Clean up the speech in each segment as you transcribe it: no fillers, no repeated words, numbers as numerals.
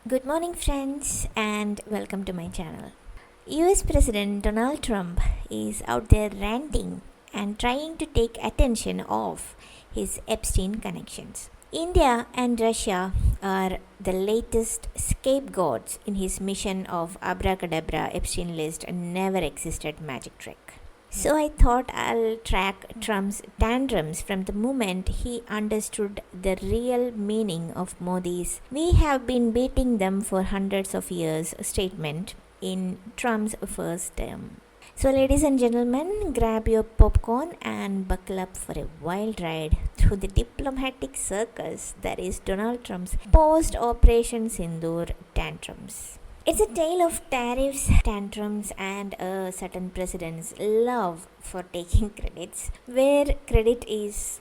Good morning, friends, and welcome to my channel. US President Donald Trump is out there ranting and trying to take attention off his Epstein connections. India and Russia are the latest scapegoats in his mission of abracadabra Epstein list never existed magic trick. So I thought I'll track Trump's tantrums from the moment he understood the real meaning of Modi's "we have been beating them for hundreds of years" statement in Trump's first term. So, ladies and gentlemen, grab your popcorn and buckle up for a wild ride through the diplomatic circus that is Donald Trump's post Operation Sindoor tantrums. It's a tale of tariffs, tantrums, and a certain president's love for taking credits, where credit is,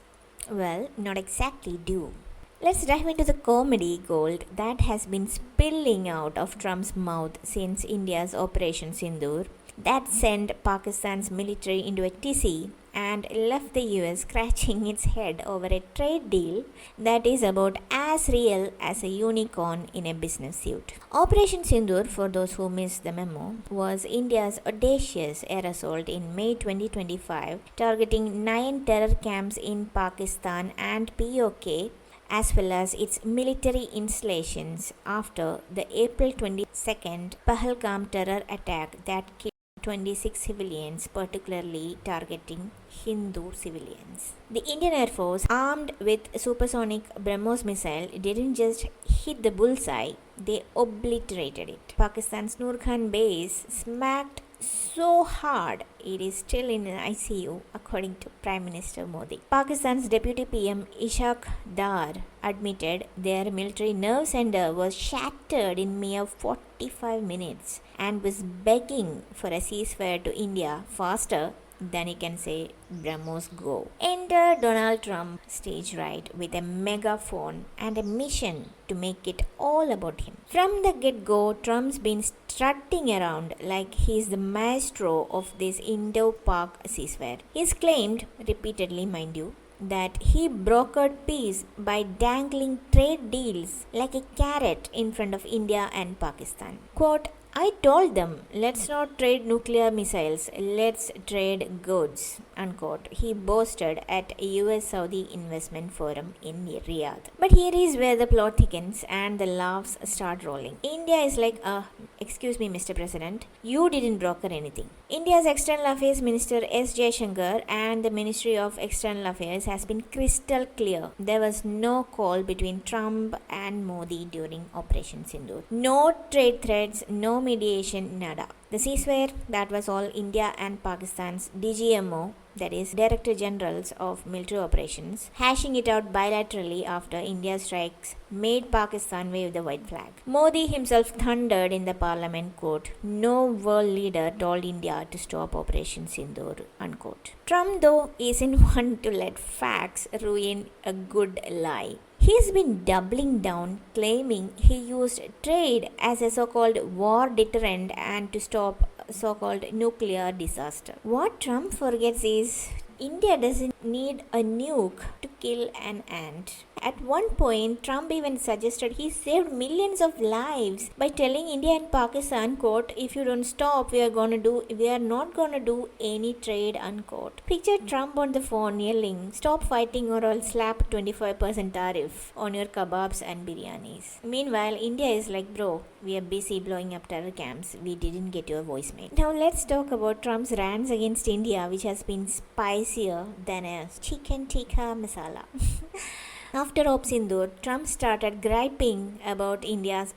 well, not exactly due. Let's dive into the comedy gold that has been spilling out of Trump's mouth since India's Operation Sindoor that sent Pakistan's military into a tizzy and left the US scratching its head over a trade deal that is about as real as a unicorn in a business suit. Operation Sindoor, for those who missed the memo, was India's audacious air assault in May 2025, targeting 9 terror camps in Pakistan and POK as well as its military installations after the April 22nd Pahalgam terror attack that killed 26 civilians, particularly targeting Hindu civilians. The Indian Air Force, armed with supersonic BrahMos missile, didn't just hit the bullseye, they obliterated it. Pakistan's Noor Khan base smacked so hard it is still in an ICU, according to Prime Minister Modi. Pakistan's Deputy PM Ishaq Dar admitted their military nerve center was shattered in mere 45 minutes and was begging for a ceasefire to India faster than you can say BrahMos go. Enter Donald Trump stage right with a megaphone and a mission to make it all about him. From the get-go, Trump's been strutting around like he's the maestro of this Indo-Pak ceasefire. He's claimed, repeatedly mind you, that he brokered peace by dangling trade deals like a carrot in front of India and Pakistan. Quote, I told them, let's not trade nuclear missiles, let's trade goods, unquote. He boasted at a US Saudi investment forum in Riyadh. But here is where the plot thickens and the laughs start rolling. India is like, excuse me, Mr. President, you didn't broker anything. India's External Affairs Minister S. Jaishankar and the Ministry of External Affairs has been crystal clear. There was no call between Trump and Modi during Operation Sindoor. No trade threats, no mediation, nada. The ceasefire, that was all India and Pakistan's DGMO, that is Director Generals of Military Operations, hashing it out bilaterally after India's strikes made Pakistan wave the white flag. Modi himself thundered in the parliament, quote, no world leader told India to stop Operation Sindoor, unquote. Trump, though, isn't one to let facts ruin a good lie. He's been doubling down, claiming he used trade as a so-called war deterrent and to stop so-called nuclear disaster. What Trump forgets is India doesn't need a nuke to kill an ant. At one point, Trump even suggested he saved millions of lives by telling India and Pakistan, quote, if you don't stop, we are not gonna do any trade, unquote. Picture Trump on the phone yelling, stop fighting or I'll slap 25% tariff on your kebabs and biryanis. Meanwhile, India is like, bro, we are busy blowing up terror camps. We didn't get your voicemail. Now let's talk about Trump's rants against India, which has been spicier than a chicken tikka masala. After Op Sindoor, Trump started griping about India's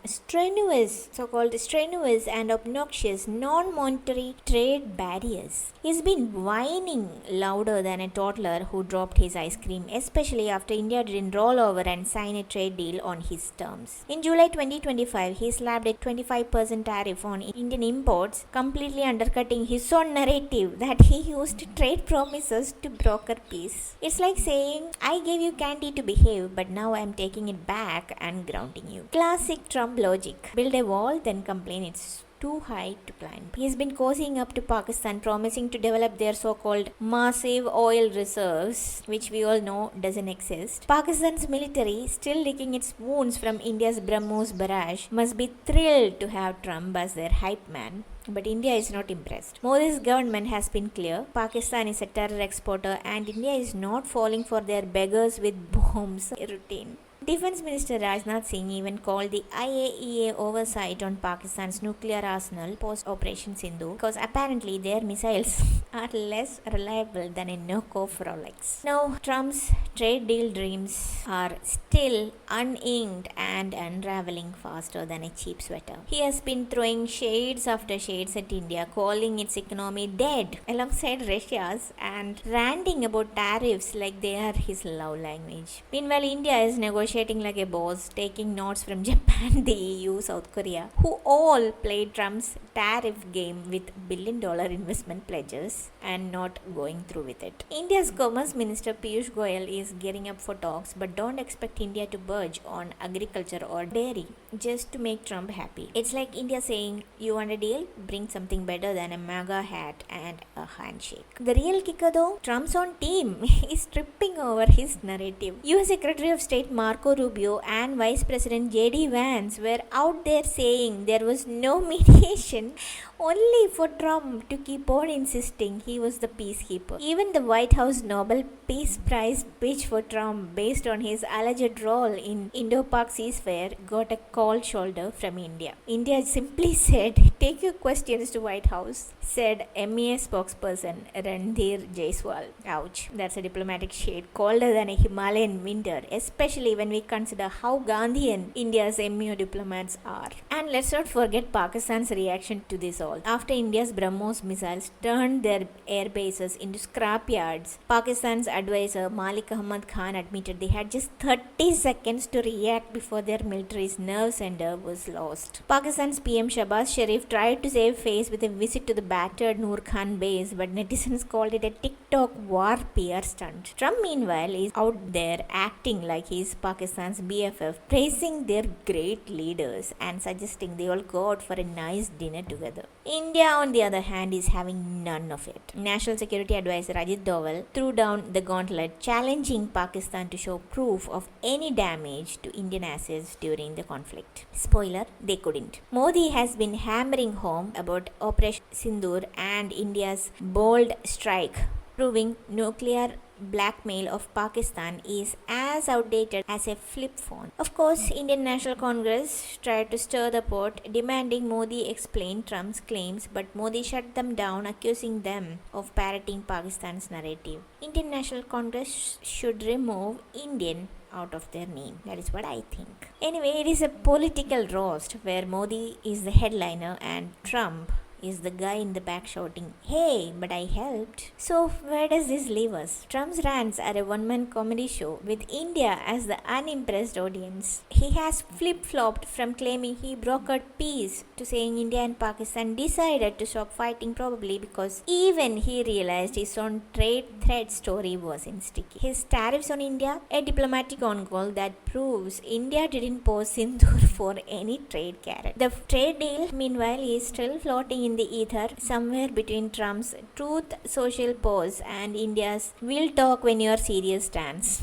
so-called strenuous and obnoxious non-monetary trade barriers. He's been whining louder than a toddler who dropped his ice cream, especially after India didn't roll over and sign a trade deal on his terms. In July 2025, he slapped a 25% tariff on Indian imports, completely undercutting his own narrative that he used trade promises to broker peace. It's like saying, I gave you candy to behave, but now I'm taking it back and grounding you. Classic Trump logic. Build a wall, then complain it's too high to climb. He's been cozying up to Pakistan, promising to develop their so-called massive oil reserves, which we all know doesn't exist. Pakistan's military, still licking its wounds from India's BrahMos barrage, must be thrilled to have Trump as their hype man. But India is not impressed. Modi's government has been clear. Pakistan is a terror exporter and India is not falling for their beggars with bombs routine. Defense Minister Rajnath Singh even called the IAEA oversight on Pakistan's nuclear arsenal post-Operation Sindhu because apparently their missiles are less reliable than a knockoff Rolex. Now, Trump's trade deal dreams are still uninked and unraveling faster than a cheap sweater. He has been throwing shades after shades at India, calling its economy dead alongside Russia's and ranting about tariffs like they are his love language. Meanwhile, India is negotiating like a boss, taking notes from Japan, the EU, South Korea, who all played Trump's tariff game with billion-dollar investment pledges and not going through with it. India's Commerce Minister Piyush Goyal is gearing up for talks, but don't expect India to budge on agriculture or dairy just to make Trump happy. It's like India saying, you want a deal? Bring something better than a MAGA hat and a handshake. The real kicker though, Trump's own team is tripping over his narrative. US Secretary of State Marco Rubio and Vice President J.D. Vance were out there saying there was no mediation, only for Trump to keep on insisting he was the peacekeeper. Even the White House Nobel Peace Prize pitch for Trump based on his alleged role in Indo-Pak ceasefire got a cold shoulder from India. India simply said, take your questions to White House, said MEA spokesperson Ranveer Jaiswal. Ouch, that's a diplomatic shade colder than a Himalayan winter, especially when we consider how Gandhian India's MEO diplomats are. And let's not forget Pakistan's reaction to this all. After India's BrahMos missiles turned their air bases into scrapyards, Pakistan's advisor Malik Ahmad Khan admitted they had just 30 seconds to react before their military's nerve center was lost. Pakistan's PM Shahbaz Sharif tried to save face with a visit to the battered Noor Khan base, but netizens called it a TikTok war PR stunt. Trump, meanwhile, is out there acting like he's Pakistan's BFF, praising their great leaders and suggesting they all go out for a nice dinner together. India, on the other hand, is having none of it. National Security Advisor Ajit Doval threw down the gauntlet, challenging Pakistan to show proof of any damage to Indian assets during the conflict. Spoiler, they couldn't. Modi has been hammering home about Operation Sindoor and India's bold strike, proving nuclear blackmail of Pakistan is as outdated as a flip phone. Of course, Indian National Congress tried to stir the pot, demanding Modi explain Trump's claims, but Modi shut them down, accusing them of parroting Pakistan's narrative. Indian National Congress should remove Indian out of their name. That is what I think. Anyway, it is a political roast where Modi is the headliner and Trump is the guy in the back shouting, hey, but I helped. So where does this leave us? Trump's rants are a one-man comedy show with India as the unimpressed audience. He has flip-flopped from claiming he brokered peace to saying India and Pakistan decided to stop fighting, probably because even he realized his own trade threat story wasn't sticky. His tariffs on India, a diplomatic on-call that proves India didn't pose Sindoor for any trade carrot. The trade deal, meanwhile, is still floating in the ether somewhere between Trump's truth social pose and India's we'll talk when you're serious stance.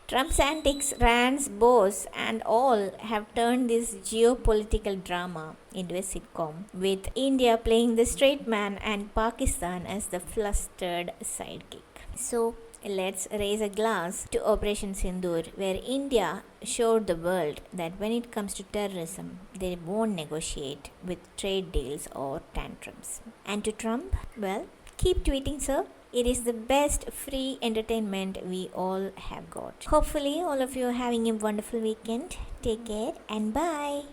Trump's antics, rants, bows, and all have turned this geopolitical drama into a sitcom, with India playing the straight man and Pakistan as the flustered sidekick. So, let's raise a glass to Operation Sindoor, where India showed the world that when it comes to terrorism, they won't negotiate with trade deals or tantrums. And to Trump, well, keep tweeting, sir. It is the best free entertainment we all have got. Hopefully, all of you are having a wonderful weekend. Take care and bye.